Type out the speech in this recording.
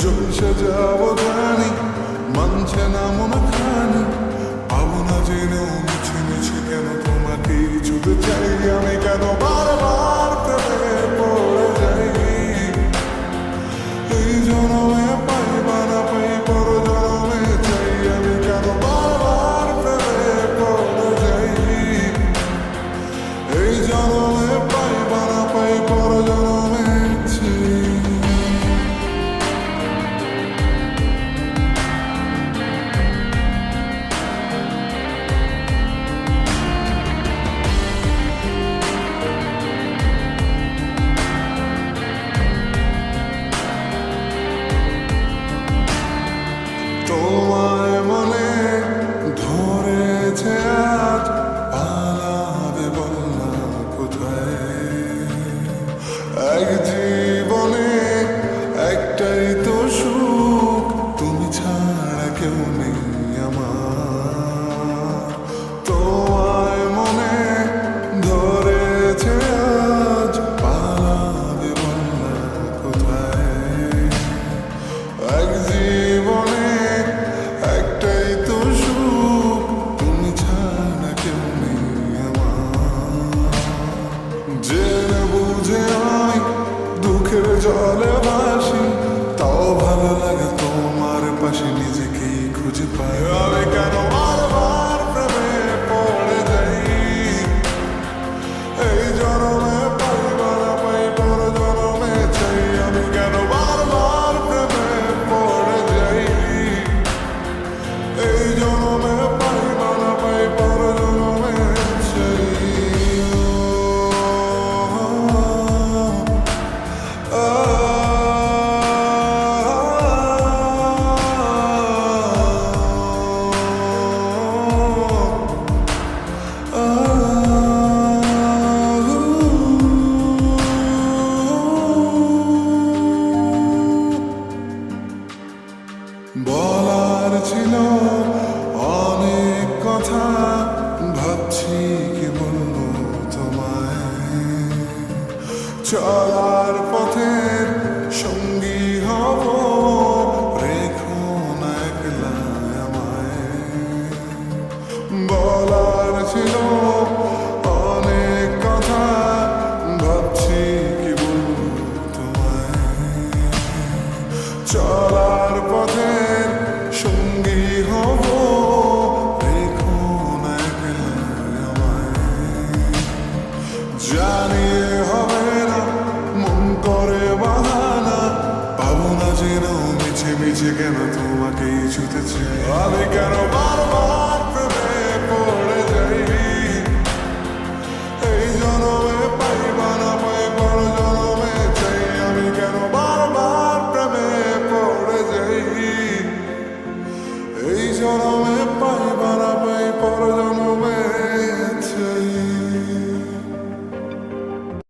ঝলসে যাবো জানি, মানছে না মন খানি, পাবো না জেনেও মিছে মিছে কেন তোমাকে ছুতে চাই আমি, কেন বারবার প্রেমে পড়ে যাই। এই জনমে পাই বা না পাই পর জনমে চাই আমি, কেন বারবার প্রেমে পড়ে যাই। এই জনমে পাই বা না পাই পর জনমে চাই। তোমায় মনে ধরেছে আজ, পালাবে বলনা কোথায়। এক জীবনে একটাই তো সুখ, তুমি ছাড়া কেউ নেই আমার। তোমায় মনে ধরেছে আজ, পালাবে বলনা কোথায়। এক জীবনে একটাই তো সুখ, তুমি ছাড়া কেউ নেই আমার। জেনে বুঝে আমি দুঃখের জলে ভাসি, তাও ভালো লাগে তোমার পাশে নিজেকেই খুঁজে পাই আমি, কেন বারবার প্রেমে পড়ে যাই। এই জনমে পাই বা না পাই পর জনমে চাই আমি, কেন বারবার প্রেমে পড়ে যাই। এই জনমে পাই বা না পাই পর জনমে চাই। বলার ছিল অনেক কথা, ভাবছি কি বলবো তোমায়। চলার পথের সঙ্গী হব, রেখো না একলা আমায়। বলার ছিল অনেক কথা, ভাবছি কি বলবো তোমায়। চলার পথের সঙ্গী হব, রেখো না একলা আমায়। জানিয়ে হবে না মন করে বাহানা, পাবো না যেন মিছে মিছে কেন তোমাকেই ছুতে চাই আমি, কেন বারবার